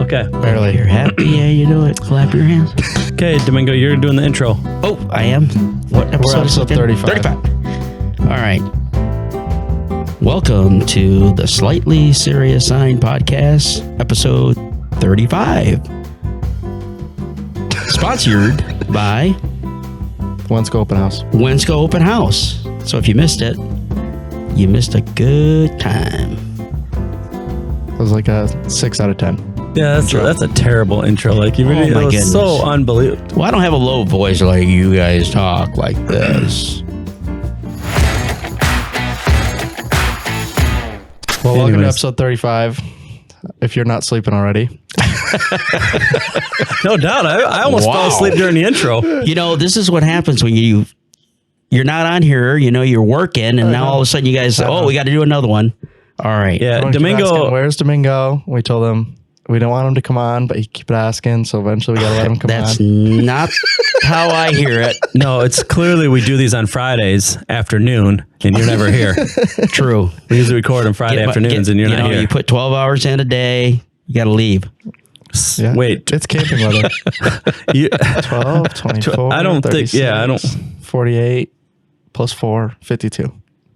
Okay. Barely. You're happy, yeah, you do it. Clap your hands. Okay, Domingo, you're doing the intro. Oh, I am. What We're episode 35. 35. All right. Welcome to the Slightly Serious Sign Podcast, episode 35. Sponsored by Wensco Open House. Wensco Open House. So if you missed it, you missed a good time. It was like a 6 out of 10. Yeah, that's a terrible intro. Like, you really, Oh my it was goodness. so unbelievable. Well, I don't have a low voice like you guys talk like this. Well, welcome to Anyways. episode 35. If you're not sleeping already. No doubt. I almost fell asleep during the intro. You know, this is what happens when you're not on here, you know, you're working, and now all of a sudden you guys, we got to do another one. All right. Yeah, Everyone keep asking, Domingo. where's Domingo? We told him we don't want him to come on, but he kept asking, so eventually we got to let him come That's on. not how I hear it. No, it's clearly we do these on Fridays afternoon, and you're never here. True. We usually record on Friday afternoons, and you're not here. You put 12 hours in a day, you got to leave. Yeah. Wait. It's camping weather. You, 12, 24, I don't think- 36, yeah, I don't- 48 plus 4, 52.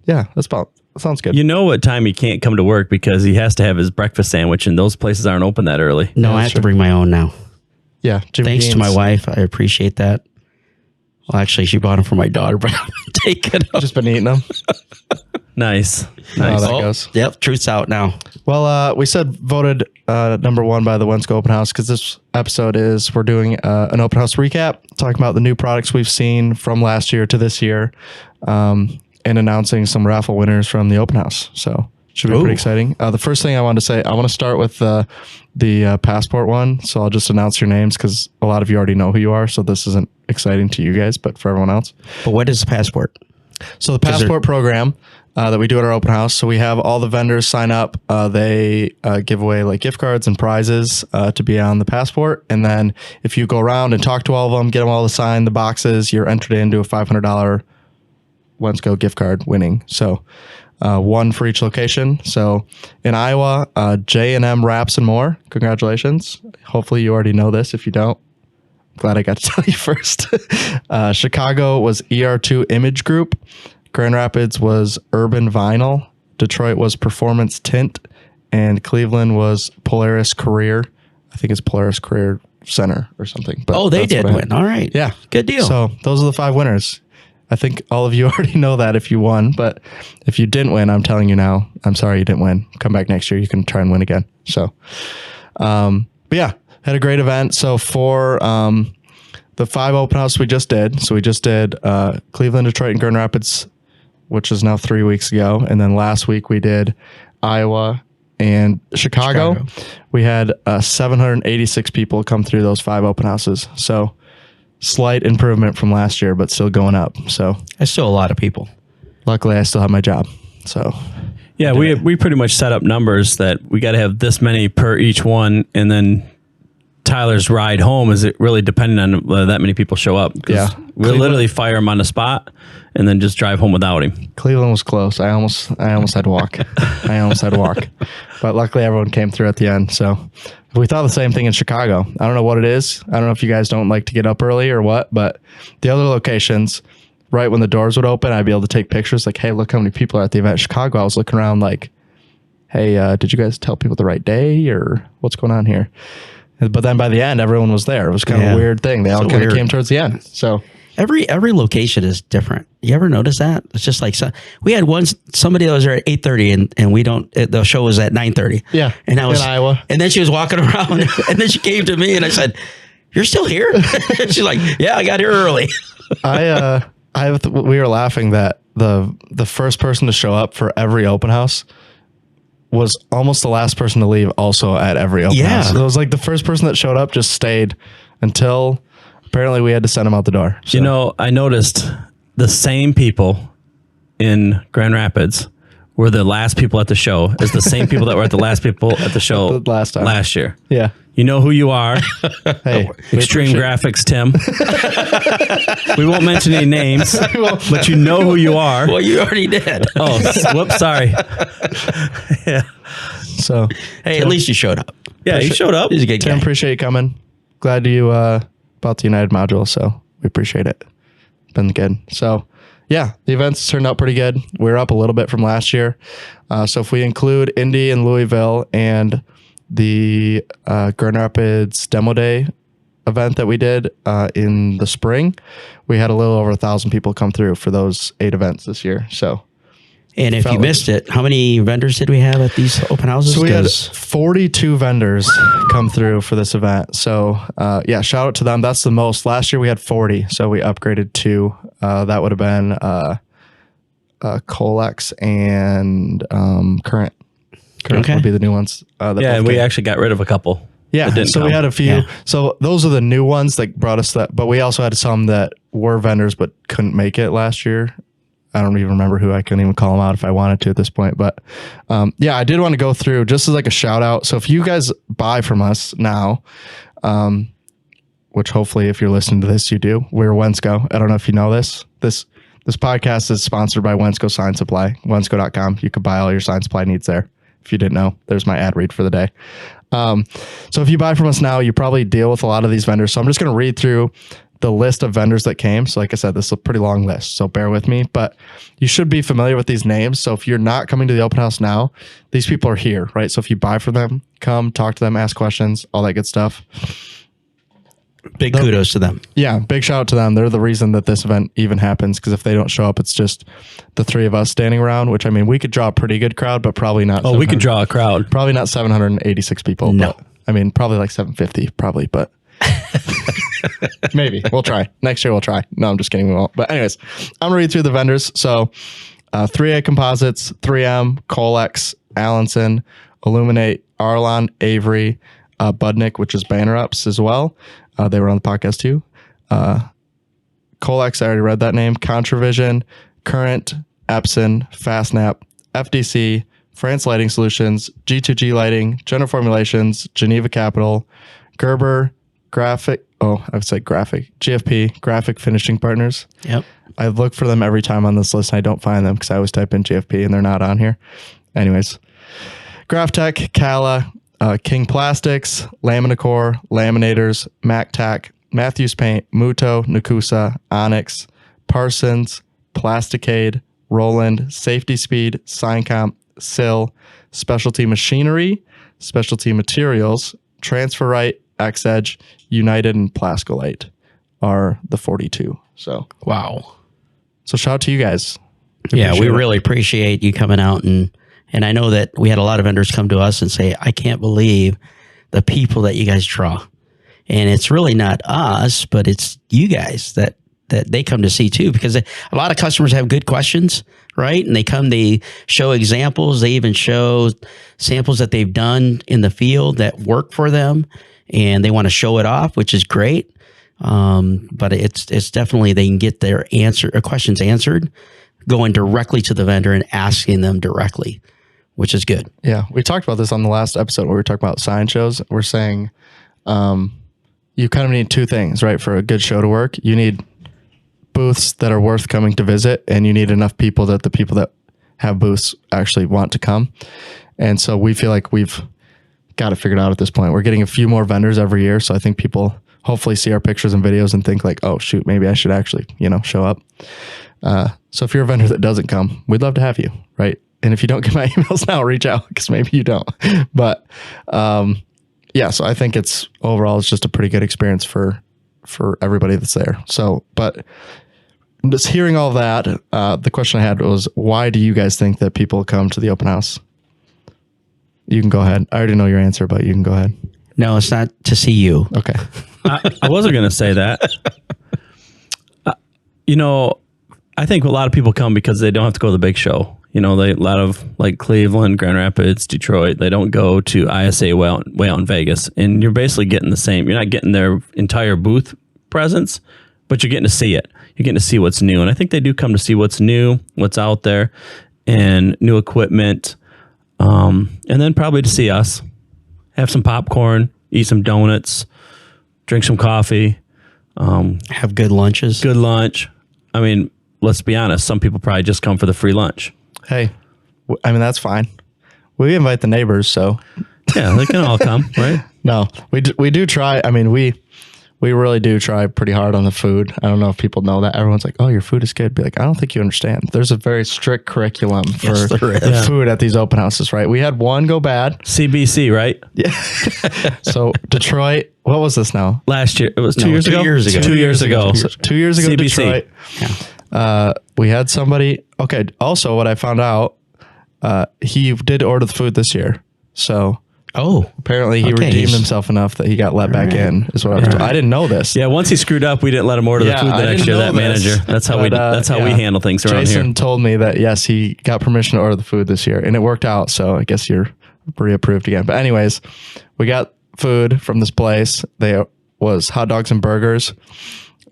Yeah, that sounds good. you know what time he can't come to work because he has to have his breakfast sandwich, and those places aren't open that early. No, Yeah, I that's have to true. bring my own now. Yeah. Jimmy Thanks to Dean's. my wife. I appreciate that. Well, actually, she bought them for my daughter, but I'm taking them. Just been eating them. Nice. How Nice. that goes. Yep, truth's out now. Well, we said voted number one by the Wensco Open House because this episode we're doing an open house recap, talking about the new products we've seen from last year to this year, and announcing some raffle winners from the open house. So should be pretty exciting. The first thing I wanted to say, I want to start with the passport one. So I'll just announce your names because a lot of you already know who you are. So this isn't exciting to you guys, but for everyone else. But what is the passport? So the passport program that we do at our open house. So we have all the vendors sign up. They give away like gift cards and prizes to be on the passport. And then if you go around and talk to all of them, get them all to sign the boxes, you're entered into a $500 Wensco gift card winning. So one for each location. So in Iowa, J&M Wraps and More. Congratulations. Hopefully you already know this. If you don't, glad I got to tell you first. Chicago was ER2 Image Group. Grand Rapids was Urban Vinyl. Detroit was Performance Tint. And Cleveland was Polaris Career. I think it's Polaris Career Center or something. But They that's did what I win. had. All right. Yeah. Good deal. So those are the 5 winners. I think all of you already know that if you won. But if you didn't win, I'm telling you now, I'm sorry you didn't win. Come back next year. You can try and win again. So, but yeah, had a great event. So for the 5 open house we just did. So we just did Cleveland, Detroit, and Grand Rapids, which is now 3 weeks ago. And then last week we did Iowa and Chicago. We had 786 people come through those 5 open houses. So slight improvement from last year, but still going up. So That's still a lot of people. luckily I still have my job. So Yeah, we pretty much set up numbers that we got to have this many per each one, and then Tyler's ride home is it really dependent on whether that many people show up. 'Cause Yeah. we'll literally fire him on the spot and then just drive home without him. Cleveland was close. I almost had to walk. But luckily everyone came through at the end. So we thought the same thing in Chicago. I don't know what it is. I don't know if you guys don't like to get up early or what, but the other locations, right when the doors would open, I'd be able to take pictures like, hey, look how many people are at the event. Chicago, I was looking around like, hey, did you guys tell people the right day or what's going on here? But then by the end, everyone was there. It was kind of a weird thing. They all kind of weird. came towards the end. So Every location is different. You ever notice that? It's just like we had somebody that was there at 8:30 and we don't. The show was at 9:30. yeah, and I was in Iowa. And then she was walking around, and then she came to me, and I said, "You're still here?" She's like, "Yeah, I got here early." We were laughing that the first person to show up for every open house was almost the last person to leave also at every open house. So it was like the first person that showed up just stayed until apparently we had to send them out the door. So. You know, I noticed the same people in Grand Rapids were the last people at the show as the same people that were at the last people at the show The last time. last year. Yeah. You know who you are. Hey, Extreme Graphics, Tim. We won't mention any names, but you know who you are. Well, you already did. Oh, whoops, sorry. Yeah. So Hey, at least you showed up. Yeah, he showed up. He's a good Tim, guy. appreciate you coming. Glad you bought the United module, so we appreciate it. Been good. So, yeah, the events turned out pretty good. We're up a little bit from last year. So if we include Indy and Louisville and the Grand Rapids Demo Day event that we did in the spring, we had a little over 1,000 people come through for those 8 events this year. So, And if you missed it, how many vendors did we have at these open houses? So we had 42 vendors come through for this event. So yeah, shout out to them. That's the most. Last year we had 40, so we upgraded 2. That would have been Colex and Current. Current would be the new ones. Yeah, and we actually got rid of a couple. Yeah, so we had a few. Yeah. So those are the new ones that brought us that. But we also had some that were vendors but couldn't make it last year. I don't even remember who. I couldn't even call them out if I wanted to at this point. But yeah, I did want to go through just as like a shout out. So if you guys buy from us now, which hopefully if you're listening to this, you do. We're Wensco. I don't know if you know this. This podcast is sponsored by Wensco Sign Supply, Wensco.com. You could buy all your sign supply needs there. If you didn't know, there's my ad read for the day. So if you buy from us now, you probably deal with a lot of these vendors. So I'm just going to read through the list of vendors that came. So like I said, this is a pretty long list, so bear with me, but you should be familiar with these names. So if you're not coming to the open house now, these people are here, right? So if you buy from them, come talk to them, ask questions, all that good stuff. Big kudos to them. Yeah, big shout out to them. They're the reason that this event even happens, because if they don't show up, it's just the 3 of us standing around, which I mean, we could draw a pretty good crowd, but probably not. Oh, we could draw a crowd. Probably not 786 people. No. But, I mean, probably like 750, probably, but maybe we'll try next year. We'll try. No, I'm just kidding. We won't. But anyways, I'm gonna read through the vendors. So 3A Composites, 3M, Colex, Allenson, Illuminate, Arlon, Avery, Budnick, which is Banner Ups as well. They were on the podcast too. Colex, I already read that name. Contravision, Current, Epson, Fastnap, FDC, France Lighting Solutions, G2G Lighting, General Formulations, Geneva Capital, Gerber, Graphic, GFP, Graphic Finishing Partners. Yep. I look for them every time on this list and I don't find them because I always type in GFP and they're not on here. Anyways, Graphtech, Cala, King Plastics, Laminacore, Laminators, MacTac, Matthews Paint, Muto, Nakusa, Onyx, Parsons, Plasticade, Roland, Safety Speed, Signcomp, Sill, Specialty Machinery, Specialty Materials, TransferRite, X-Edge, United, and Plascolite are the 42. So Wow. So shout out to you guys. Yeah, we really appreciate you coming out, and I know that we had a lot of vendors come to us and say, I can't believe the people that you guys draw. And it's really not us, but it's you guys that they come to see too, because a lot of customers have good questions, right? And they show examples. They even show samples that they've done in the field that work for them, and they want to show it off, which is great. But it's definitely, they can get their questions answered going directly to the vendor and asking them directly, which is good. Yeah. We talked about this on the last episode where we talked about sign shows. We're saying, you kind of need 2 things, right? For a good show to work, you need booths that are worth coming to visit, and you need enough people that the people that have booths actually want to come. And so we feel like we've got it figured out at this point. We're getting a few more vendors every year. So I think people hopefully see our pictures and videos and think like, oh shoot, maybe I should actually, show up. So if you're a vendor that doesn't come, we'd love to have you. Right. And if you don't get my emails now, reach out, because maybe you don't, but, yeah, so I think it's just a pretty good experience for everybody that's there. So, but just hearing all that, the question I had was, why do you guys think that people come to the open house? You can go ahead. I already know your answer, but you can go ahead. No, it's not to see you. Okay. I wasn't going to say that. I think a lot of people come because they don't have to go to the big show. A lot of like Cleveland, Grand Rapids, Detroit, they don't go to ISA way out in Vegas. And you're basically getting the same. You're not getting their entire booth presence, but you're getting to see it. You're getting to see what's new. And I think they do come to see what's new, what's out there, and new equipment. And then probably to see us, have some popcorn, eat some donuts, drink some coffee. Have good lunches. Good lunch. I mean, let's be honest. Some people probably just come for the free lunch. Hey, I mean, that's fine. We invite the neighbors, so. Yeah, they can all come, right? No, we do try. I mean, we really do try pretty hard on the food. I don't know if people know that. Everyone's like, "Oh, your food is good." Be like, I don't think you understand. There's a very strict curriculum for food at these open houses, right? We had one go bad. CBC, right? Yeah. So Detroit, what was this now? Last year. It was 2 years ago? 2 years ago. 2 years ago. So 2 years ago, CBC. Detroit. Yeah. We had somebody. Okay. Also, what I found out, he did order the food this year. So apparently he redeemed himself enough that he got let back in. Is what I was told. I didn't know this. Yeah, once he screwed up, we didn't let him order the food the next year. That manager. That's how we handle things around here. Jason told me that yes, he got permission to order the food this year, and it worked out. So I guess you're reapproved again. But anyways, we got food from this place. They was hot dogs and burgers,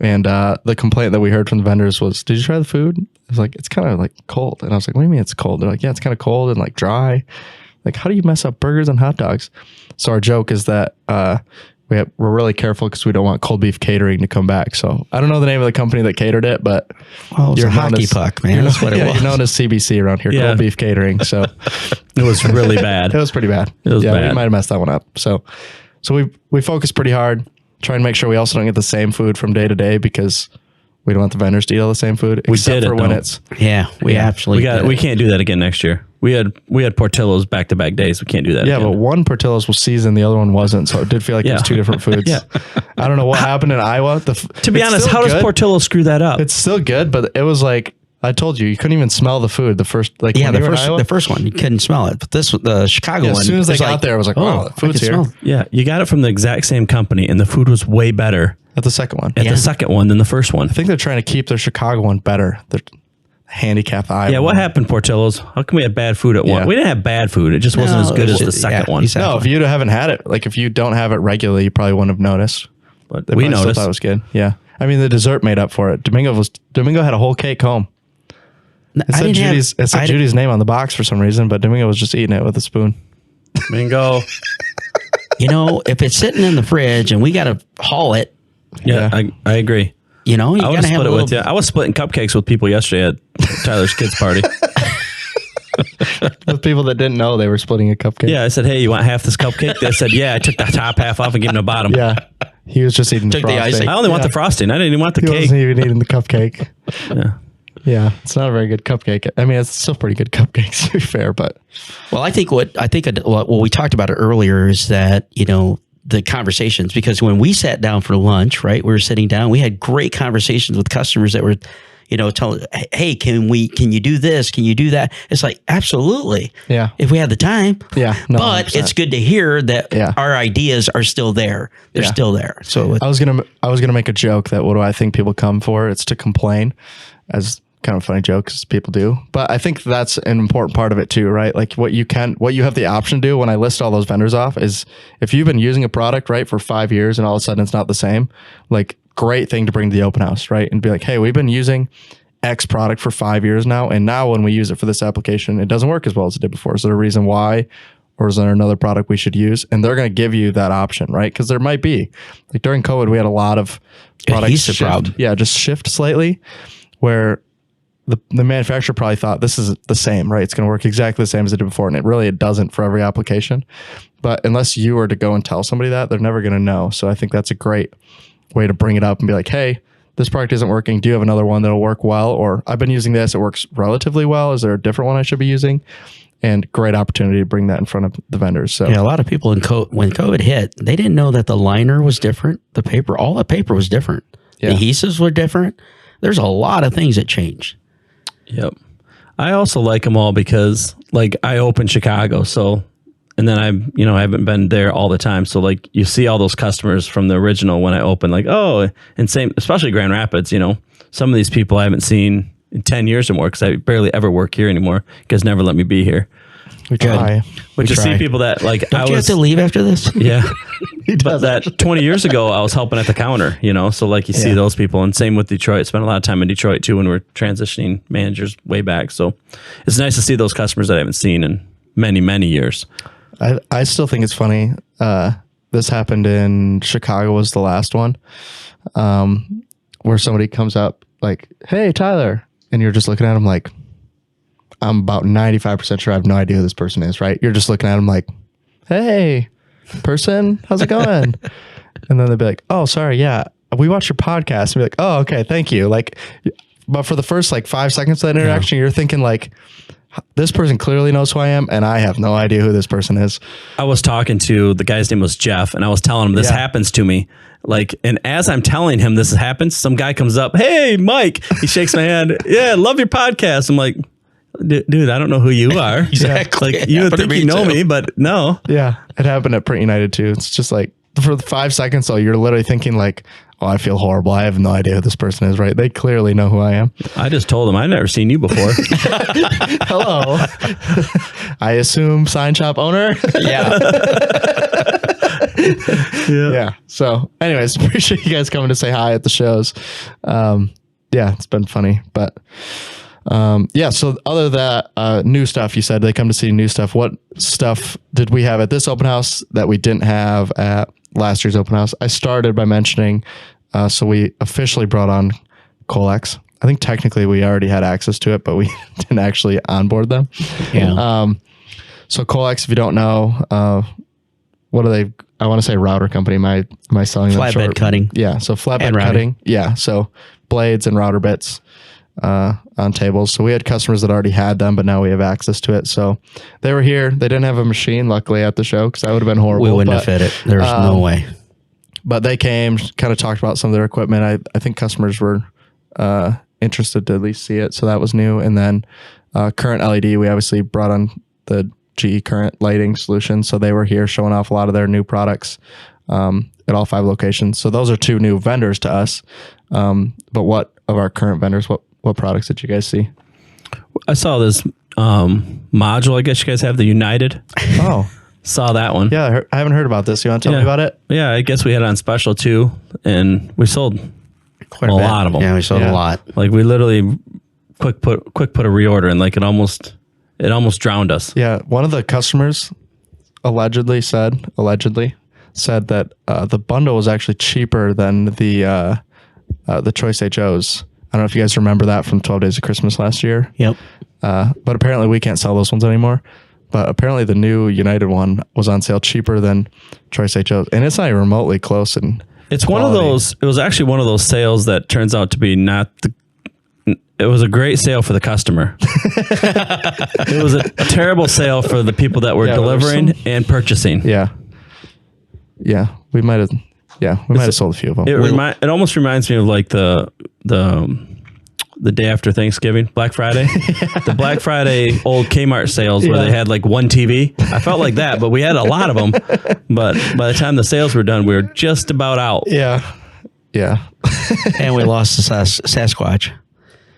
and the complaint that we heard from the vendors was, "Did you try the food?" I was like, "It's kind of like cold," and I was like, "What do you mean it's cold?" They're like, "Yeah, it's kind of cold and like dry." Like, how do you mess up burgers and hot dogs? So our joke is that we're really careful because we don't want cold beef catering to come back. So I don't know the name of the company that catered it, but you're hockey puck, man. That's what it was. You're known as CBC around here, cold beef catering. So it was really bad. It was pretty bad. It was bad. We might have messed that one up. So we focus pretty hard, try and make sure we also don't get the same food from day to day because we don't want the vendors to eat all the same food. Except for when it's we absolutely we can't do that again next year. We had Portillo's back-to-back days. We can't do that again. But one Portillo's was seasoned, the other one wasn't. So it did feel like it was two different foods. I don't know what happened in Iowa. To be honest, how does Portillo's screw that up? It's still good, but it was like, I told you couldn't even smell the food. The first the first one, you couldn't smell it. But the Chicago one, as soon as they got there, I was like, oh, the food's here. Yeah, you got it from the exact same company, and the food was way better at the second one. The second one than the first one. I think they're trying to keep their Chicago one better. They're handicap Iowa. Yeah, what happened, Portillo's? How come we had bad food at one? We didn't have bad food. It just wasn't as good as the second one. Exactly. No, if you haven't had it, like if you don't have it regularly, you probably wouldn't have noticed. But we noticed. Thought it was good. Yeah, I mean the dessert made up for it. Domingo had a whole cake home. It said Judy's name on the box for some reason, but Domingo was just eating it with a spoon. Domingo. If it's sitting in the fridge and we got to haul it. Yeah, I agree. You I would have split it with you. I was splitting cupcakes with people yesterday at Tyler's kids' party. With people that didn't know they were splitting a cupcake. Yeah, I said, "Hey, you want half this cupcake?" They said, "Yeah." I took the top half off and gave him the bottom. Yeah, he was just eating the frosting. icing. I only want the frosting. I didn't even want the cake. He wasn't even eating the cupcake. Yeah, it's not a very good cupcake. I mean, it's still pretty good cupcakes to be fair, but I think what we talked about it earlier is that the conversations, because when we sat down for lunch, right, we were sitting down, we had great conversations with customers that were, telling, hey, can you do this? Can you do that? It's like, absolutely. Yeah. If we had the time. Yeah. No, but 100%. It's good to hear that our ideas are still there. They're still there. So I was going to make a joke that what do I think people come for? It's to complain, as kind of a funny joke because people do, but I think that's an important part of it too, right? Like what you have the option to do when I list all those vendors off is if you've been using a product, right, for 5 years and all of a sudden it's not the same, like great thing to bring to the open house, right? And be like, hey, we've been using X product for 5 years now. And now when we use it for this application, it doesn't work as well as it did before. Is there a reason why? Or is there another product we should use? And they're going to give you that option, right? Because there might be, like during COVID, we had a lot of products shift slightly where the manufacturer probably thought this is the same, right? It's going to work exactly the same as it did before. And it doesn't for every application. But unless you were to go and tell somebody that, they're never going to know. So I think that's a great way to bring it up and be like, hey, this product isn't working. Do you have another one that'll work well? Or I've been using this. It works relatively well. Is there a different one I should be using? And great opportunity to bring that in front of the vendors. So a lot of people when COVID hit, they didn't know that the liner was different. All the paper was different. The adhesives were different. There's a lot of things that changed. Yep. I also like them all because like I opened Chicago. So, and then I haven't been there all the time. So like you see all those customers from the original when I opened, like, oh, and same, especially Grand Rapids, some of these people I haven't seen in 10 years or more because I barely ever work here anymore. You guys never let me be here. We try. But you see people that like, Don't you have to leave after this? Yeah. But that 20 years ago, I was helping at the counter, so like you see those people, and same with Detroit. Spent a lot of time in Detroit too when we're transitioning managers way back. So it's nice to see those customers that I haven't seen in many, many years. I still think it's funny. This happened in Chicago was the last one, where somebody comes up like, hey, Tyler. And you're just looking at them like, I'm about 95% sure I have no idea who this person is, right? You're just looking at them like, hey, person, how's it going? And then they'd be like, oh, sorry, yeah, we watched your podcast. And be like, oh, okay, thank you. Like, but for the first like 5 seconds of that interaction, you're thinking like, this person clearly knows who I am, and I have no idea who this person is. I was talking to the guy's name was Jeff, and I was telling him this happens to me. Like, and as I'm telling him this happens, some guy comes up, hey, Mike. He shakes my hand. Yeah, love your podcast. I'm like, dude, I don't know who you are. Exactly. Like, you would think you know me, but no. Yeah, it happened at Print United too. It's just like for the 5 seconds, though, you're literally thinking like, oh, I feel horrible. I have no idea who this person is, right? They clearly know who I am. I just told them I've never seen you before. Hello. I assume sign shop owner. Yeah. Yeah. So anyways, appreciate you guys coming to say hi at the shows. Yeah, it's been funny, but yeah. So other than that, new stuff, you said they come to see new stuff. What stuff did we have at this open house that we didn't have at last year's open house? I started by mentioning, so we officially brought on Colex. I think technically we already had access to it, but we didn't actually onboard them. Yeah. So Colex, if you don't know, what are they? I want to say router company. Am I selling them short? Flatbed cutting. Yeah. So flatbed And routing. cutting. Yeah. So blades and router bits on tables. So we had customers that already had them, but now we have access to it. So they were here. They didn't have a machine, luckily, at the show because that would have been horrible. We wouldn't have fit it. There's no way. But they came, kind of talked about some of their equipment. I think customers were interested to at least see it. So that was new. And then current LED, we obviously brought on the GE current lighting solution. So they were here showing off a lot of their new products at all 5 locations. So those are 2 new vendors to us. But what of our current vendors, what products did you guys see? I saw this module. I guess you guys have the United. Oh, Saw that one. yeah. I haven't heard about this. You want to tell me about it? Yeah, I guess we had it on special too, and we sold Quite a bit. lot of them. Yeah, we sold Yeah. a lot. Like we literally quick put a reorder, and like it almost drowned us. Yeah. One of the customers allegedly said that the bundle was actually cheaper than the Choice HOs. I don't know if you guys remember that from 12 Days of Christmas last year. Yep. But apparently we can't sell those ones anymore. But apparently the new United one was on sale cheaper than Choice HOs. And it's not even remotely close. And It's one of those. It was actually one of those sales that turns out to be not the. It was a great sale for the customer. It was a terrible sale for the people that were delivering and purchasing. Yeah. Yeah. We might have. Yeah, we might have sold a few of them. It almost reminds me of like the day after Thanksgiving, Black Friday, the Black Friday old Kmart sales where they had like one TV. I felt like that, but we had a lot of them. But by the time the sales were done, we were just about out. Yeah. Yeah. And we lost the Sasquatch.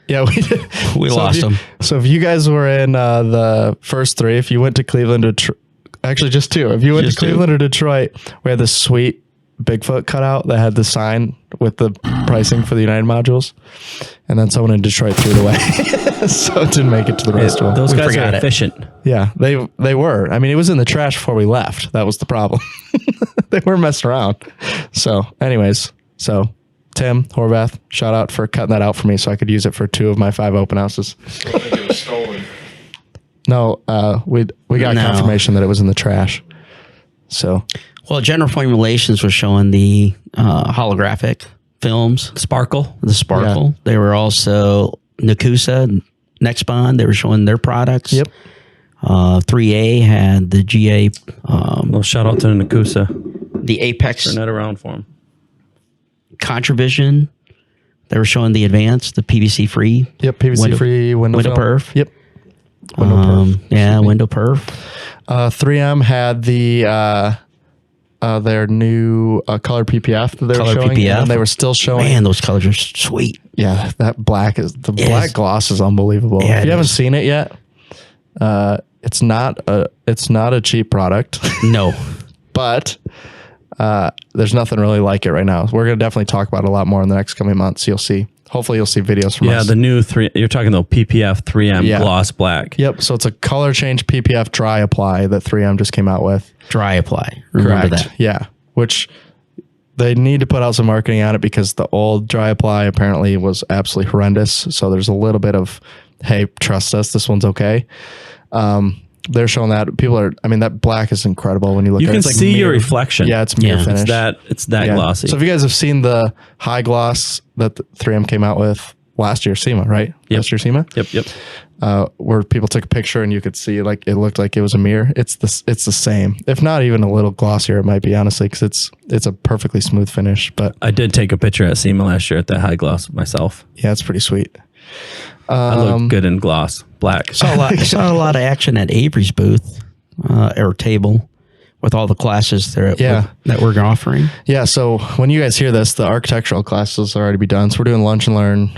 Yeah, we did. We lost them. So if you guys were in the first 3, if you went to Cleveland, actually just 2. If you went to Cleveland or Detroit, we had this sweet Bigfoot cutout that had the sign with the pricing for the United modules, and then someone in Detroit threw it away, so it didn't make it to the rest of them. Those guys are forgot it. efficient. Yeah, they were. I mean, it was in the trash before we left. That was the problem. They weren't messing around. So, anyways, Tim Horvath, shout out for cutting that out for me so I could use it for 2 of my 5 open houses. It was stolen. No, we got confirmation that it was in the trash. So. Well, General Formulations was showing the holographic films, Sparkle. the Sparkle. Yeah. They were also Nakusa, Nexbond. They were showing their products. Yep. 3A had the GA, Well, shout out to Nakusa. the Apex Turn that around for him. Contravision. They were showing the Advanced, the PVC free. Yep, PVC free window film. perf. Yep. Window perf. Yeah, window perf. 3M had the their new color PPF that they Color were showing. PPF. And they were still showing. Man, those colors are sweet. Yeah, that black black gloss is unbelievable. Yeah, if you it haven't is. seen it yet, it's not a cheap product, No. but there's nothing really like it right now. We're gonna definitely talk about it a lot more in the next coming months. You'll see. Hopefully, you'll see videos from us. Yeah, the new 3. You're talking the PPF 3M Yeah. gloss black. Yep. So it's a color change PPF dry apply that 3M just came out with. Dry apply. Remember that. Yeah. Which they need to put out some marketing on it because the old dry apply apparently was absolutely horrendous. So there's a little bit of, hey, trust us, this one's okay. they're showing that people are. I mean, that black is incredible when you look. You at can it. It's like see your mirror. reflection. Yeah, it's mirror finish. It's that glossy. So if you guys have seen the high gloss that the 3M came out with last year, SEMA, right? Yep. Last year SEMA. Yep. Where people took a picture and you could see like it looked like it was a mirror. It's the same, if not even a little glossier. It might be, honestly, because it's a perfectly smooth finish. But I did take a picture at SEMA last year at that high gloss myself. yeah, it's pretty sweet. I look good in gloss, black. Saw a lot of action at Avery's booth or table with all the classes there that we're offering. Yeah, so when you guys hear this, the architectural classes will already be done. So we're doing lunch and learn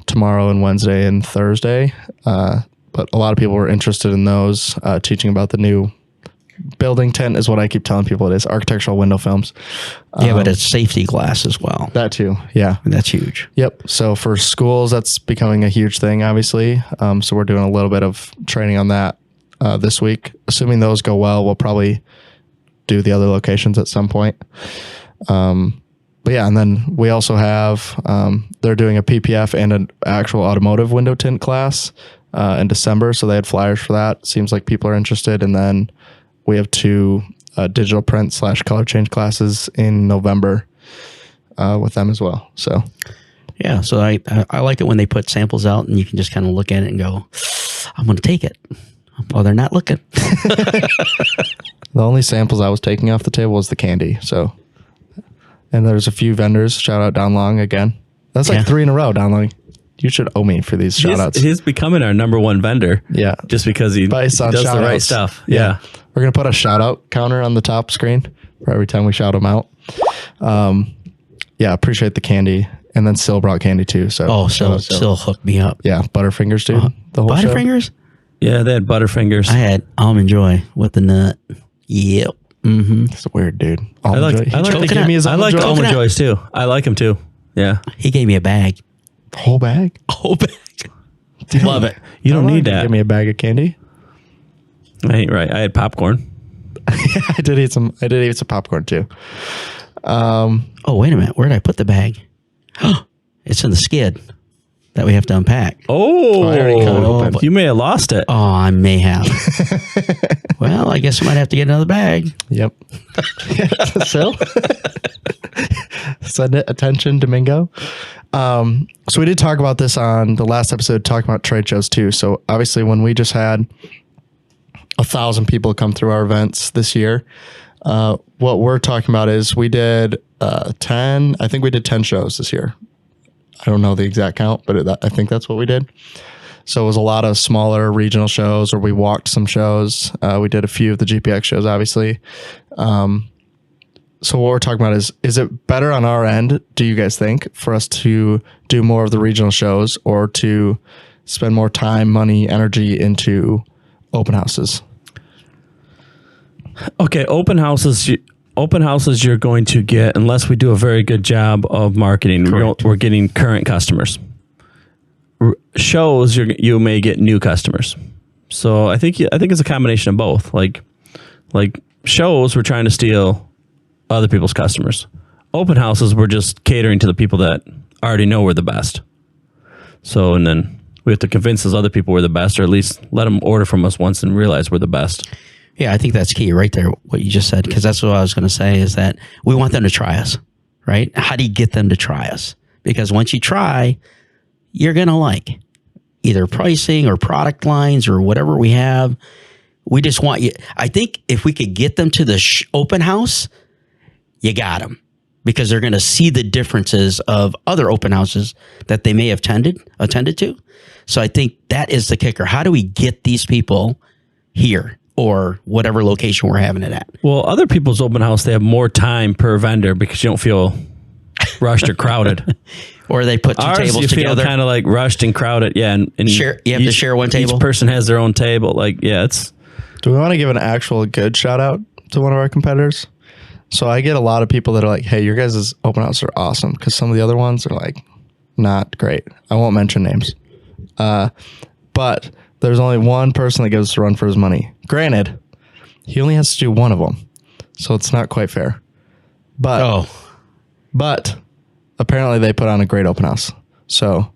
tomorrow and Wednesday and Thursday. But a lot of people were interested in those, teaching about the new building tint is what I keep telling people it is, architectural window films. Yeah, but it's safety glass as well. That too, yeah. And that's huge. Yep. So for schools, that's becoming a huge thing, obviously. So we're doing a little bit of training on that this week. Assuming those go well, we'll probably do the other locations at some point. But yeah, and then we also have, they're doing a PPF and an actual automotive window tint class in December. So they had flyers for that. Seems like people are interested. And then we have 2 digital print / color change classes in November with them as well. So yeah, so I like it when they put samples out and you can just kind of look at it and go, I'm going to take it. Well, they're not looking. The only samples I was taking off the table was the candy. So, and there's a few vendors. Shout out Don Long again. That's like 3 in a row, Don Long. You should owe me for these shout outs. He's becoming our number 1 vendor. Yeah. Just because he does the right stuff. Yeah. We're going to put a shout out counter on the top screen for every time we shout them out. Yeah. Appreciate the candy. And then Sil brought candy too. So Sil hooked me up. Yeah. Butterfingers, dude. The whole Butterfingers? Show. Yeah. They had Butterfingers. I had Almond Joy with the nut. Yep. Mm-hmm. It's weird, dude. I like the Almond Joys too. I like them too. Yeah. He gave me a bag. Whole bag? Whole bag. Love it. You don't need that. Give me a bag of candy. I ain't right. I had popcorn. I did eat some popcorn too. Oh, wait a minute. Where did I put the bag? It's in the skid that we have to unpack. Oh, I already cut it open. You may have lost it. Oh, I may have. Well, I guess I might have to get another bag. Yep. So, send it attention, Domingo. So we did talk about this on the last episode, talking about trade shows too. So obviously when we just had 1,000 people come through our events this year, what we're talking about is we did 10, I think we did 10 shows this year. I don't know the exact count, but I think that's what we did. So it was a lot of smaller regional shows, or we walked some shows. We did a few of the GPX shows, obviously. So what we're talking about is it better on our end, do you guys think, for us to do more of the regional shows or to spend more time, money, energy into open houses? Okay, open houses you're going to get, unless we do a very good job of marketing, we're getting current customers. Shows you may get new customers. So I think it's a combination of both. Like shows, we're trying to steal other people's customers. Open houses, we're just catering to the people that already know we're the best. So, and then we have to convince those other people we're the best, or at least let them order from us once and realize we're the best. Yeah, I think that's key right there, what you just said, because that's what I was going to say, is that we want them to try us, right? How do you get them to try us? Because once you try, you're going to like either pricing or product lines or whatever we have. We just want you. I think if we could get them to the open house, you got them, because they're going to see the differences of other open houses that they may have attended to. So I think that is the kicker. How do we get these people here or whatever location we're having it at? Well, other people's open house, they have more time per vendor because you don't feel rushed or crowded. Or they put two tables you together. Feel kind of like rushed and crowded. Yeah. And share, you have to share one table. Each person has their own table. Like, yeah, it's. Do we want to give an actual good shout out to one of our competitors? So I get a lot of people that are like, hey, your guys' open house are awesome, because some of the other ones are like not great. I won't mention names. But there's only one person that gives us a run for his money. Granted, he only has to do one of them, so it's not quite fair. But apparently they put on a great open house. So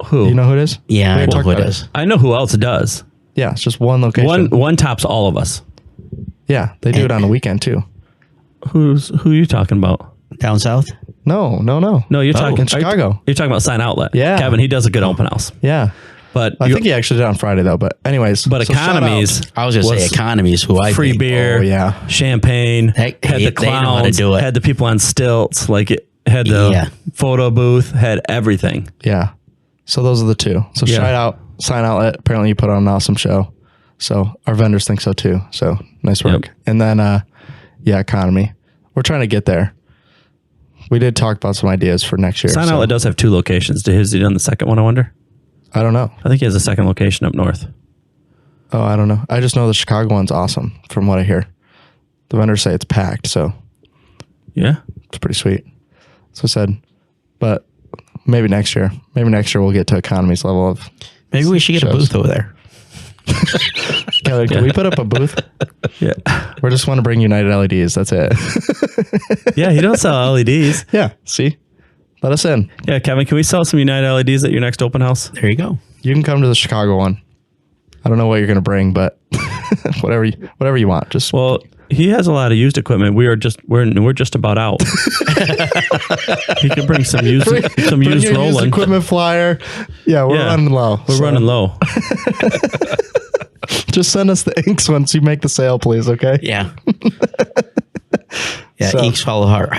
who? You know who it is? Yeah, I know who it is. I know who else does. Yeah, it's just one location. One tops all of us. Yeah, they do it on the weekend too. Who are you talking about? Down south? No. No, you're talking in Chicago. You're talking about Sign Outlet. Yeah. Kevin, he does a good open house. Yeah. But I think he actually did it on Friday though. But anyways, but so shout Economies. I was going to say Economies, who I free think. beer. Oh, yeah. Champagne. Heck, had the they know how to clowns. do it. Had the people on stilts. Like it had the photo booth. Had everything. Yeah. So those are the two. So shout out Sign Outlet. Apparently you put on an awesome show. So our vendors think so too. So nice work. Yep. And then Economy. We're trying to get there. We did talk about some ideas for next year. Sign Outlet does have 2 locations. Has he done the second one, I wonder? I don't know. I think he has a second location up north. Oh, I don't know. I just know the Chicago one's awesome from what I hear. The vendors say it's packed, so yeah, it's pretty sweet. So I said, but maybe next year. Maybe next year we'll get to Economy's level of Maybe we should get a booth over there. Kevin, can we put up a booth? Yeah. We just want to bring United LEDs. That's it. Yeah, he don't sell LEDs. Yeah. See? Let us in. Yeah, Kevin, can we sell some United LEDs at your next open house? There you go. You can come to the Chicago one. I don't know what you're going to bring, but whatever you want. Just Well, he has a lot of used equipment. We're just about out. He can bring some used rolling equipment flyer. Yeah, we're running low. We're running low. Just send us the inks once you make the sale, please. Okay. Yeah. Yeah, inks follow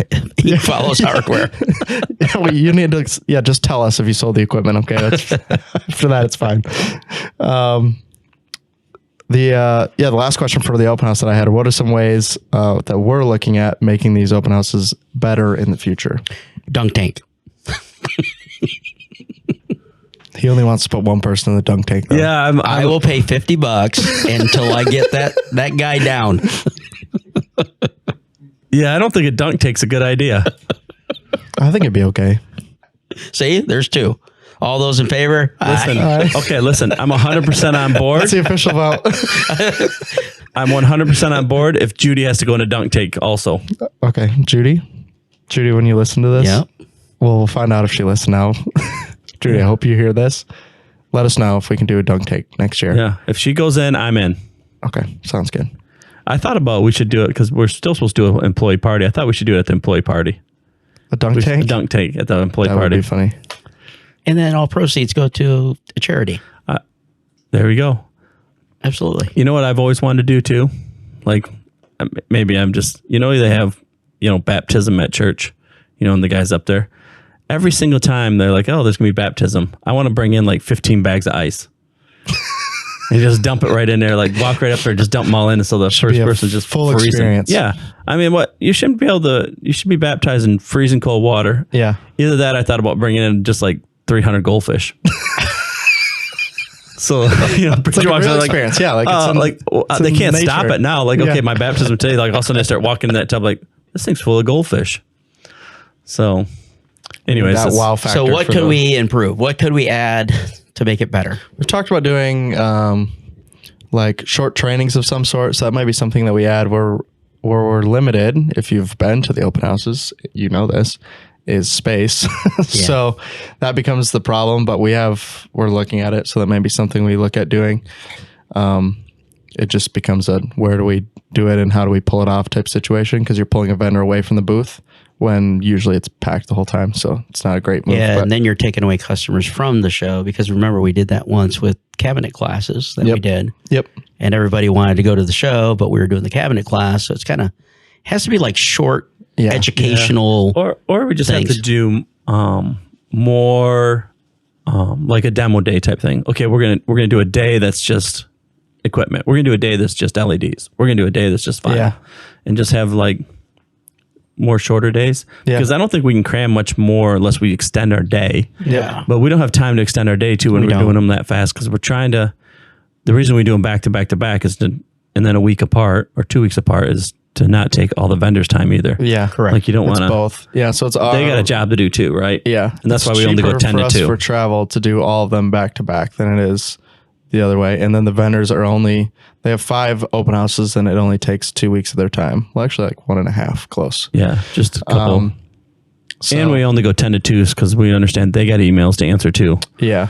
ink follows hardware. You need to just tell us if you sold the equipment. Okay, after that it's fine. The last question for the open house that I had: what are some ways that we're looking at making these open houses better in the future? Dunk tank. He only wants to put one person in the dunk tank, though. Yeah, I will pay $50 until I get that guy down. Yeah, I don't think a dunk tank's a good idea. I think it'd be okay. See, there's 2. All those in favor? Listen, okay, listen. I'm 100% on board. That's the official vote. I'm 100% on board if Judy has to go in a dunk tank also. Okay, Judy, when you listen to this, we'll find out if she listens now. Judy, I hope you hear this. Let us know if we can do a dunk tank next year. Yeah, if she goes in, I'm in. Okay, sounds good. I thought about we should do it because we're still supposed to do an employee party. I thought we should do it at the employee party. A dunk tank? A dunk tank at the employee party. That would be funny. And then all proceeds go to a charity. There we go. Absolutely. You know what I've always wanted to do too? Like maybe I'm just, they have, baptism at church, and the guys up there. Every single time they're like, oh, there's going to be baptism. I want to bring in like 15 bags of ice. And just dump it right in there, like walk right up there, just dump them all in, so the first person just full freezing. Experience. Yeah, I mean, you shouldn't be able to. You should be baptized in freezing cold water. Yeah. Either that, I thought about bringing in just like 300 goldfish. So it's like a real experience. Yeah, they can't stop it now. Like, okay, Yeah. my baptism today. Like all of a sudden, I start walking in that tub. Like this thing's full of goldfish. So, anyways, that wow factor. So, what could we improve? What could we add to make it better? We've talked about doing like short trainings of some sort. So that might be something that we add where we're limited. If you've been to the open houses, you know this is space. So that becomes the problem, but we're looking at it. So that may be something we look at doing. It just becomes a where do we do it and how do we pull it off type situation, because you're pulling a vendor away from the booth when usually it's packed the whole time. So it's not a great move. Yeah, and then you're taking away customers from the show, because remember we did that once with cabinet classes that we did. Yep. And everybody wanted to go to the show, but we were doing the cabinet class. So it's kind of has to be like short educational. Or we just have to do more like a demo day type thing. Okay, we're gonna do a day that's just equipment. We're gonna do a day that's just LEDs. We're gonna do a day that's just vinyl, and just have like more shorter days, because I don't think we can cram much more unless we extend our day. Yeah, but we don't have time to extend our day too when we're doing them that fast, because we're trying to. The reason we do them back to back to back is to, and then a week apart or 2 weeks apart, is to not take all the vendors' time either. Yeah, correct. Like you don't want to both. Yeah, so it's they got a job to do too, right? Yeah, and that's why we only go 10 to 2 for travel to do all of them back to back than it is the other way. And then the vendors they have 5 open houses and it only takes 2 weeks of their time. Well, actually like 1.5 close. Yeah, just a couple. And we only go 10 to 2 because we understand they got emails to answer too. Yeah.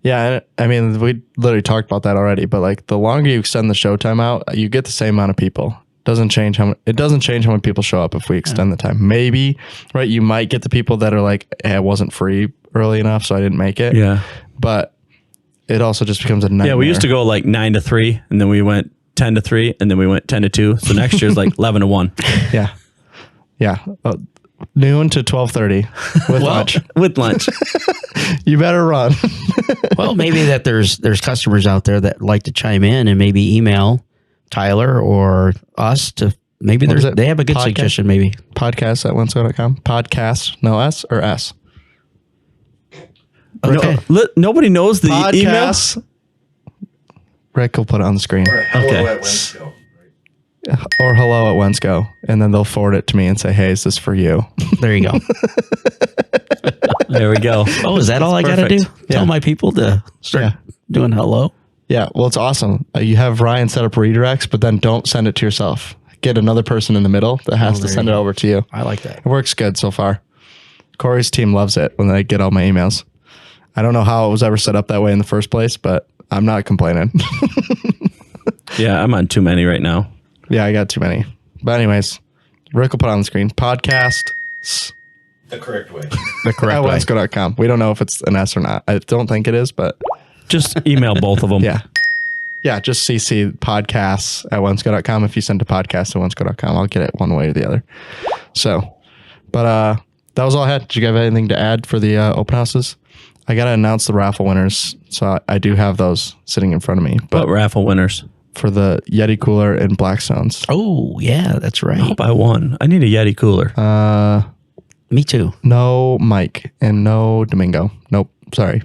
Yeah, I mean, we literally talked about that already, but like the longer you extend the show time out, you get the same amount of people. It doesn't change how many people show up if we extend the time. Maybe, right? You might get the people that are like, hey, I wasn't free early enough, so I didn't make it. Yeah. But it also just becomes a nightmare. Yeah, we used to go like 9 to 3, and then we went 10 to 3, and then we went 10 to 2. So next year's like 11 to 1. Yeah. Yeah. Noon to 12:30 with lunch. With lunch. You better run. Well, maybe that there's customers out there that like to chime in and maybe email Tyler or us to maybe they have a good suggestion. Maybe podcast at Wensco.com. Podcast, no S or S. Okay. Nobody knows the Podcast. email. Rick will put it on the screen. Hello at Wensco. Or hello at Wensco, and then they'll forward it to me and say, "Hey, is this for you?" There you go. There we go. Oh, is that all I got to do? Perfect. Tell my people to start doing hello. Yeah, well, it's awesome. You have Ryan set up redirects, but then don't send it to yourself. Get another person in the middle that has to send it over to you. I like that. It works good so far. Corey's team loves it when they get all my emails. I don't know how it was ever set up that way in the first place, but I'm not complaining. Yeah, I'm on too many right now. Yeah, I got too many. But anyways, Rick will put it on the screen. Podcast The correct way. The correct at way. Wensco.com. We don't know if it's an S or not. I don't think it is, but Just email both of them. yeah. Yeah, just CC podcasts at Wensco.com. If you send to podcast at Wensco.com, I'll get it one way or the other. So, but that was all I had. Did you have anything to add for the open houses? I got to announce the raffle winners. So I do have those sitting in front of me. But raffle winners. For the Yeti cooler and Blackstones. Oh, yeah, that's right. I hope I won. I need a Yeti cooler. Me too. No Mike and no Domingo. Nope. Sorry.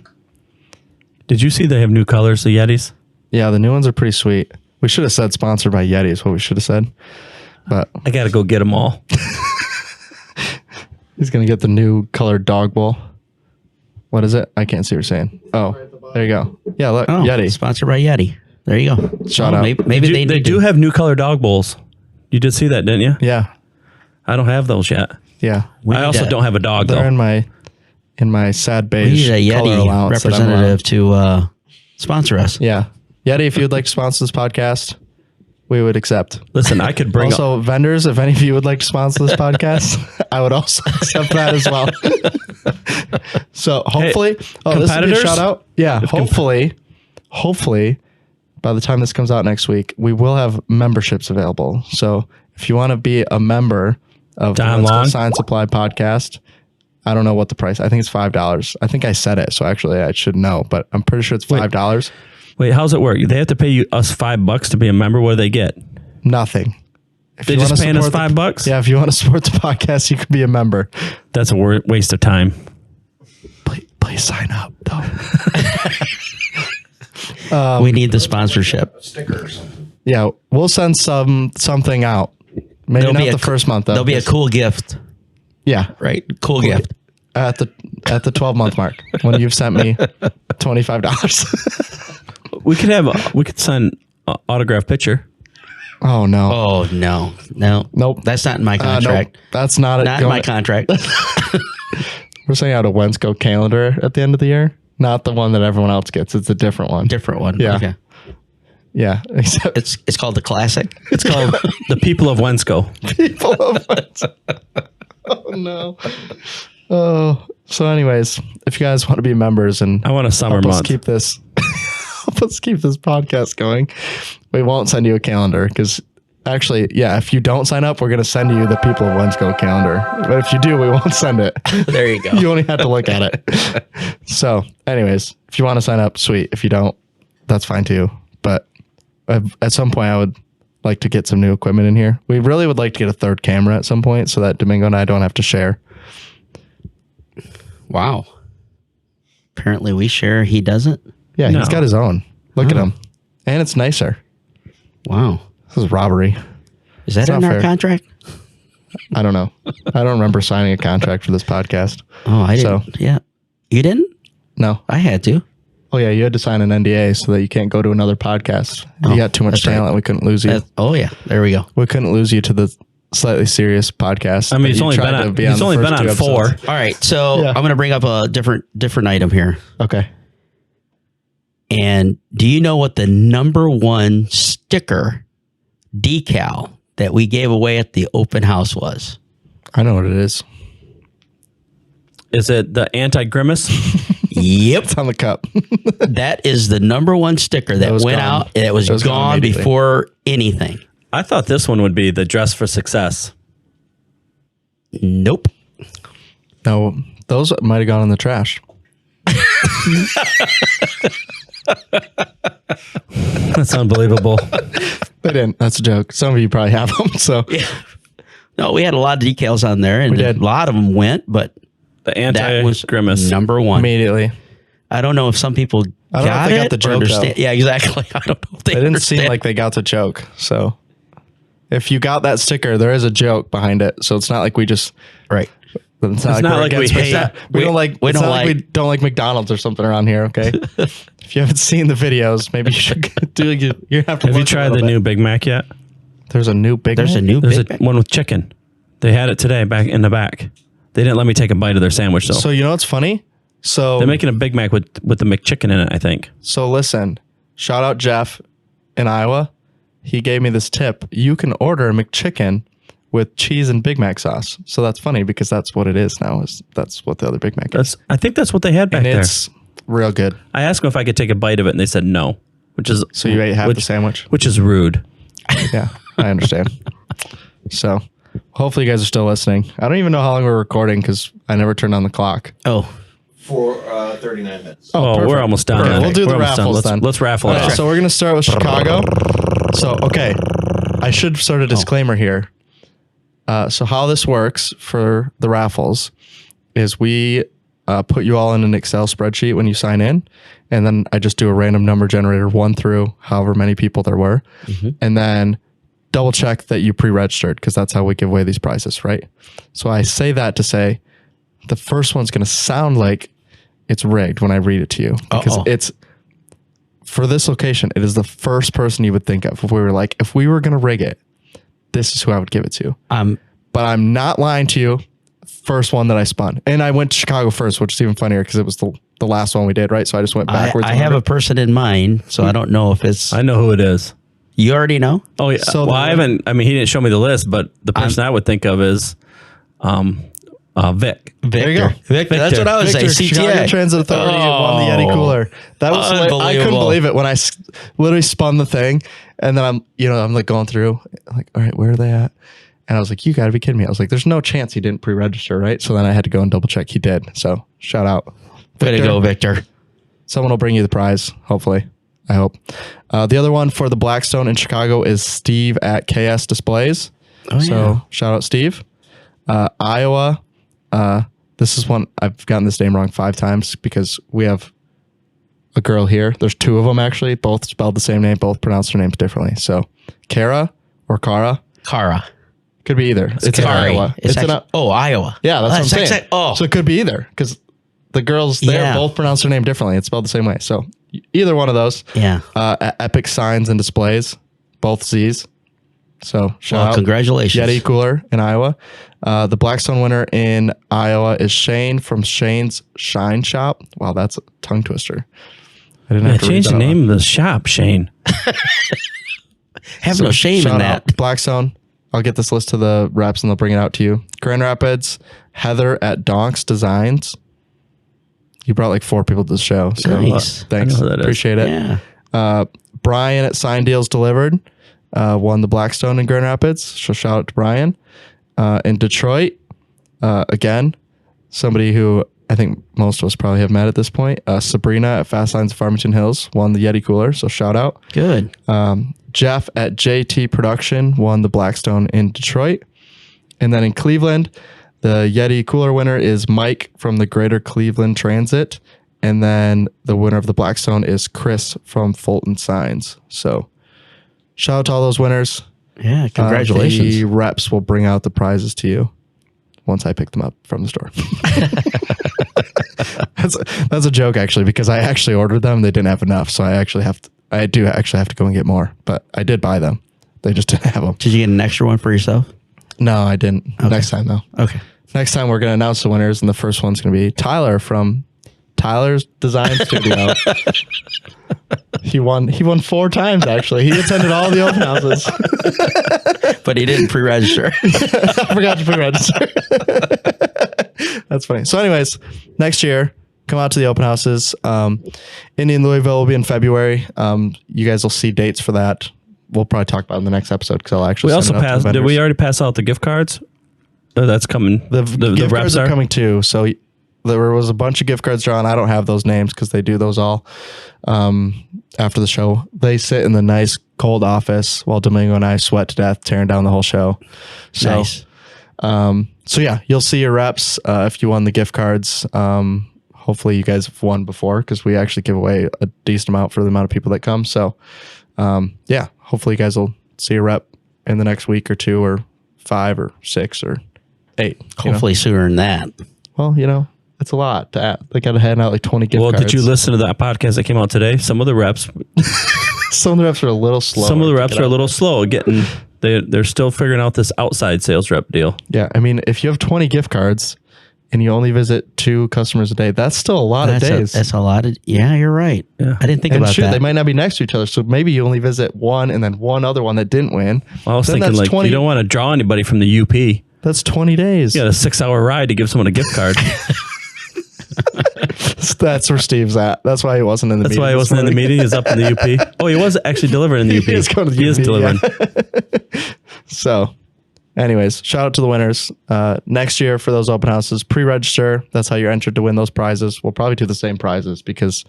Did you see they have new colors, the Yetis? Yeah, the new ones are pretty sweet. We should have said sponsored by Yeti is what we should have said. But I got to go get them all. he's going to get the new colored dog bowl. What is it? I can't see what you're saying. Oh, there you go. Yeah, look, Oh, Yeti. sponsored by Yeti. There you go. Shout out. Maybe They do have new color dog bowls. You did see that, didn't you? Yeah. I don't have those yet. Yeah. I also don't have a dog, They're though. in my sad We beige need a color Yeti allowance that I'm allowed. representative to sponsor us. Yeah. Yeti, if you'd like to sponsor this podcast, we would accept. Listen, I could bring Also, vendors, if any of you would like to sponsor this podcast, I would also accept that as well. So hopefully, this would be a competitors? shout out. Yeah, hopefully, by the time this comes out next week, we will have memberships available. So if you want to be a member of the Don Wensco Long? Sign Supply podcast, I don't know what the price. I think it's $5. I think I said it, so actually I should know, but I'm pretty sure it's $5. Wait, how's it work? They have to pay us $5 to be a member. What do they get? Nothing. If They you just wanna paying us support $5? Yeah, if you want to support the podcast, you could be a member. That's a waste of time. Please sign up, though. We need the sponsorship. A sticker or something. Yeah, we'll send something out. Maybe There'll not be the first month, though. There'll be a cool gift, yeah, right? Cool gift. at the 12-month mark when you've sent me $25. We could send autograph picture. Oh no. Oh no, Nope. That's not in my Nope. contract. That's not it. Not in my contract. We're sending out a Wensco calendar at the end of the year. Not the one that everyone else gets. It's a different one. Different one. Yeah. Okay. Yeah. Except It's called the classic. It's called the People of Wensco. People of Wensco. Oh no. Oh. So anyways, if you guys want to be members and I want a summer help us month. keep this let's keep this podcast going, we won't send you a calendar because actually, yeah, if you don't sign up, we're going to send you the People of Wensco calendar. But if you do, we won't send it. There you go. You only have to look at it. So anyways, if you want to sign up, sweet. If you don't, that's fine too. But at some point, I would like to get some new equipment in here. We really would like to get a third camera at some point so that Domingo and I don't have to share. Wow. Apparently we share. He doesn't. Yeah, No. he's got his own. Look at him. And it's nicer. Wow. This is robbery. Is that It's in not our fair. contract? I don't know. I don't remember signing a contract for this podcast. Oh, I So- didn't. Yeah. You didn't? No. I had to. Oh, yeah. You had to sign an NDA so that you can't go to another podcast. You got too much that's right. talent. We couldn't lose you. Oh yeah. There we go. We couldn't lose you to the slightly serious podcast. I mean, that he's you only tried been to on, be he's the only been first on two 4. episodes. All right. So Yeah. I'm going to bring up a different item here. Okay. And do you know what the number one sticker decal that we gave away at the open house was? I know what it is. Is it the anti-grimace? Yep. It's on the cup. That is the number one sticker that was went gone. out. And it was It was gone gone immediately. before anything. I thought this one would be the dress for success. Nope. No, those might have gone in the trash. That's unbelievable. They didn't. That's a joke. Some of you probably have them. So Yeah. No, we had a lot of decals on there, and We did. a lot of them went, but The that was anti-grimace. number one. immediately. I don't know if some people I don't know if got they got it the or joke, understand. though. Yeah, exactly. I don't know if they It didn't understand. seem like they got the joke. So if you got that sticker, there is a joke behind it. So it's not like we just. Right. It's not we're like we against hate- McDonald's. We don't like. we It's don't not like we like- don't like McDonald's or something around here. Okay. If you haven't seen the videos, maybe you should do. You have to. Have you look a tried little the bit. new Big Mac yet? There's a new Big. There's Mac? a new There's Big a Mac. one with chicken. They had it today back in the back. They didn't let me take a bite of their sandwich though. So you know what's funny? So They're making a Big Mac with the McChicken in it, I think. So listen, shout out Jeff in Iowa. He gave me this tip. You can order a McChicken with cheese and Big Mac sauce. So that's funny because that's what it is now. That's what the other Big Mac is. I think that's what they had back And there. it's real good. I asked them if I could take a bite of it, and they said no, which is So you ate half the sandwich? which is rude. Yeah, I understand. So hopefully you guys are still listening. I don't even know how long we're recording because I never turned on the clock. Oh, For 39 minutes. Oh, perfect. we're almost done. Perfect. We'll do We're the almost done. raffles then. Let's raffle All it right, off. so we're going to start with Chicago. So, okay. I should start a disclaimer here. So how this works for the raffles is we put you all in an Excel spreadsheet when you sign in. And then I just do a random number generator 1 through however many people there were. And then double check that you pre-registered because that's how we give away these prizes, right? So I say that to say the first one's going to sound like it's rigged when I read it to you because Uh-oh. it's for this location. It is the first person you would think of if we were like, if we were going to rig it, this is who I would give it to. But I'm not lying to you. First one that I spun, and I went to Chicago first, which is even funnier because it was the last one we did, right? So I just went backwards. I have a person in mind, so I don't know if it's. I know who it is. You already know? Oh yeah. So Well, the- I haven't. I mean, he didn't show me the list, but the person I would think of is, Vic. There you go. Victor. That's what I was saying. Victor, Chicago CTA. Transit Authority won the Yeti cooler. That was like, I couldn't Unbelievable. believe it when I literally spun the thing, and then I'm like going through, like, all right, where are they at? And I was like, you got to be kidding me. I was like, there's no chance he didn't pre-register, right? So then I had to go and double check. He did. So shout out. Way to go, Victor. Someone will bring you the prize, hopefully. I hope. The other one for the Blackstone in Chicago is Steve at KS Displays. Oh, So yeah. shout out Steve. Iowa. This is one I've gotten this name wrong 5 times because we have a girl here. There's 2 of them actually, both spelled the same name, both pronounce their names differently. So Kara or Kara Kara. could be either. It's in Kari. Iowa. It's in actually, Iowa. yeah, that's what I'm saying. actually- oh, So it could be either because the girls there Yeah. both pronounce their name differently. It's spelled the same way. So either one of those. yeah. Epic Signs and Displays, both Z's. So shout Well, out. congratulations. Yeti cooler in Iowa. The Blackstone winner in Iowa is Shane from Shane's Shine Shop. Wow, that's a tongue twister. I didn't Yeah, have to read change that the out name of the shop, Shane. Have So no shame shout in out that. Blackstone. I'll get this list to the reps and they'll bring it out to you. Grand Rapids, Heather at Donks Designs. You brought like 4 people to the show. So Nice. thanks. I know who that is. Appreciate it. Yeah. Brian at Sign Deals Delivered won the Blackstone in Grand Rapids. So shout out to Brian. In Detroit, again, somebody who I think most of us probably have met at this point. Sabrina at Fast Lines of Farmington Hills won the Yeti cooler. So shout out. Good. Jeff at JT Production won the Blackstone in Detroit. And then in Cleveland, the Yeti cooler winner is Mike from the Greater Cleveland Transit. And then the winner of the Blackstone is Chris from Fulton Signs. So shout out to all those winners. Yeah. Congratulations. The reps will bring out the prizes to you once I pick them up from the store. That's a joke actually, because I actually ordered them. They didn't have enough. So I do actually have to go and get more, but I did buy them. They just didn't have them. Did you get an extra one for yourself? No, I didn't. Next time though. Okay. Next time we're going to announce the winners, and the first one's going to be Tyler from Tyler's Design Studio. He won 4 times, actually. He attended all the open houses. But he didn't pre-register. I forgot to pre-register. That's funny. So anyways, next year, come out to the open houses. Indy and Louisville will be in February. You guys will see dates for that. We'll probably talk about it in the next episode because I'll actually. We also passed. Did we already pass out the gift cards? That's coming. The gift cards are coming too. So there was a bunch of gift cards drawn. I don't have those names because they do those all after the show. They sit in the nice cold office while Domingo and I sweat to death tearing down the whole show. So, Nice. So yeah, you'll see your reps if you won the gift cards. Hopefully you guys have won before because we actually give away a decent amount for the amount of people that come. So yeah, hopefully you guys will see a rep in the next week or 2 or 5 or 6 or 8. Hopefully sooner than that. Well, it's a lot to add. They got to hand out like 20 gift cards. Well, did you listen to that podcast that came out today? Some of the reps. Some of the reps are a little slow. Some of the reps are a little slow getting. They're still figuring out this outside sales rep deal. Yeah, I mean, if you have 20 gift cards and you only visit 2 customers a day, that's still a lot of days. That's a lot of. Yeah, you're right. Yeah. I didn't think about that. They might not be next to each other, so maybe you only visit one and then one other one that didn't win. Well, I was thinking like 20, you don't want to draw anybody from the UP. That's 20 days. You got a 6-hour ride to give someone a gift card. That's where Steve's at. That's why he wasn't in the meeting. That's why he wasn't in the meeting. He's up in the UP. Oh, he was actually delivering in the UP. He is going to the He UP, is delivering. Yeah. So, anyways, shout out to the winners. Next year for those open houses, pre-register. That's how you're entered to win those prizes. We'll probably do the same prizes because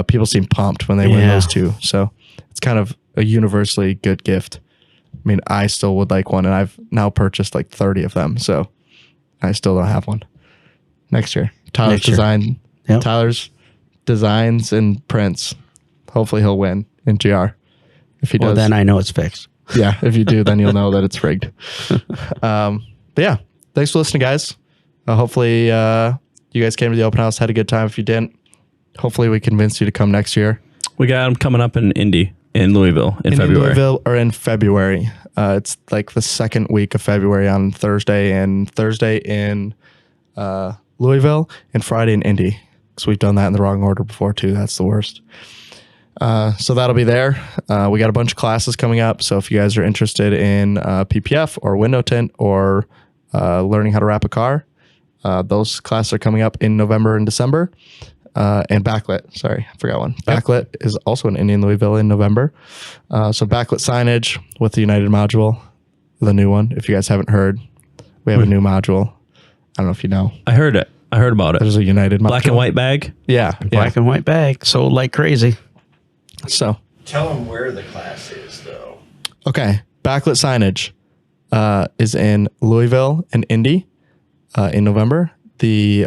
people seem pumped when they win those too. So it's kind of a universally good gift. I mean, I still would like one, and I've now purchased like 30 of them. So I still don't have one. Next year, Tyler's design. Yep. Tyler's designs and prints. Hopefully he'll win in GR. If he does, then I know it's fixed. yeah, if you do, then you'll know that it's rigged. But yeah, thanks for listening, guys. Hopefully you guys came to the open house, had a good time. If you didn't, hopefully we convinced you to come next year. We got them coming up in Indy, in Louisville, in February. Louisville or in February. It's like the second week of February on Thursday in Louisville and Friday in Indy. Because we've done that in the wrong order before too. That's the worst. So that'll be there. We got a bunch of classes coming up. So if you guys are interested in PPF or window tint or learning how to wrap a car, those classes are coming up in November and December. And backlit. Sorry, I forgot one. Backlit is also in Indy and Louisville in November. So backlit signage with the United module, the new one. If you guys haven't heard, we have a new module. I don't know if you know. I heard it. I heard about it. There's a United module. Black and white bag. Yeah. Black and white bag sold like crazy. So Tell them where the class is, though. okay, backlit signage is in Louisville and Indy in November. The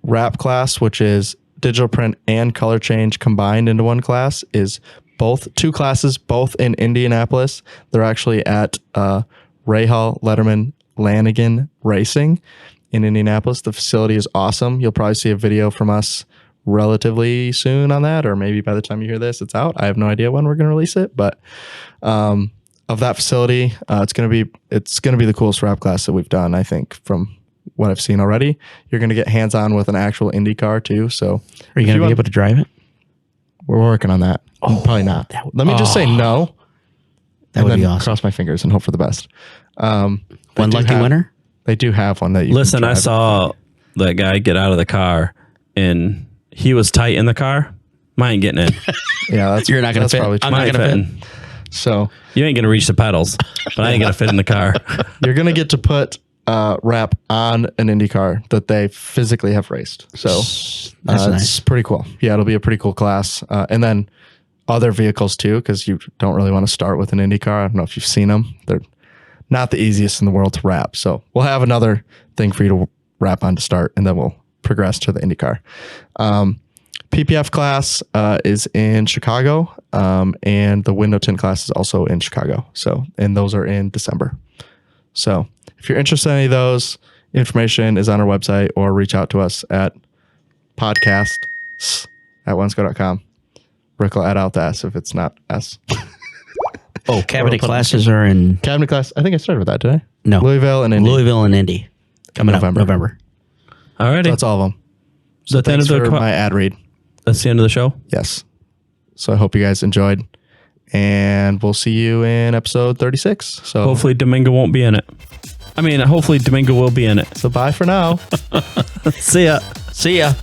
wrap class, which is digital print and color change combined into one class, is two classes, both in Indianapolis. They're actually at Rahal Letterman Lanigan Racing in Indianapolis. The facility is awesome. You'll probably see a video from us relatively soon on that, or maybe by the time you hear this, it's out. I have no idea when we're going to release it, but of that facility, it's going to be the coolest wrap class that we've done, I think, from what I've seen already. You're going to get hands-on with an actual Indy car too. So Are you going to be able to drive it? We're working on that. Probably not. Let me just say no. That would be awesome. Cross my fingers and hope for the best. One lucky winner? They do have one that you Listen, can I drive. saw that guy get out of the car and he was tight in the car. Mine ain't getting in. Yeah, that's You're not going to fit. probably I'm Mine not going ain't to fit. fitting. So You ain't going to reach the pedals, but I ain't going to fit in the car. you're going to get to put wrap on an Indy car that they physically have raced. So That's nice. it's pretty cool. Yeah, it'll be a pretty cool class. And then other vehicles too, because you don't really want to start with an Indy car. I don't know if you've seen them. They're not the easiest in the world to wrap. So we'll have another thing for you to wrap on to start, and then we'll progress to the Indy car. PPF class is in Chicago, and the window tint class is also in Chicago. So, and those are in December. So if you're interested in any of those, information is on our website, or reach out to us at podcasts@wensco.com. Rick will add out the S if it's not S. Oh, cabinet classes are in Cabinet class. I think I started with that today. no Louisville and Indy. Louisville and Indy coming November. up November. All righty. So that's all of them. So the end thanks of the for my ad read. That's the end of the show. Yes. So I hope you guys enjoyed, and we'll see you in episode 36. So Hopefully Domingo won't be in it. I mean, hopefully Domingo will be in it. So bye for now. See ya. See ya.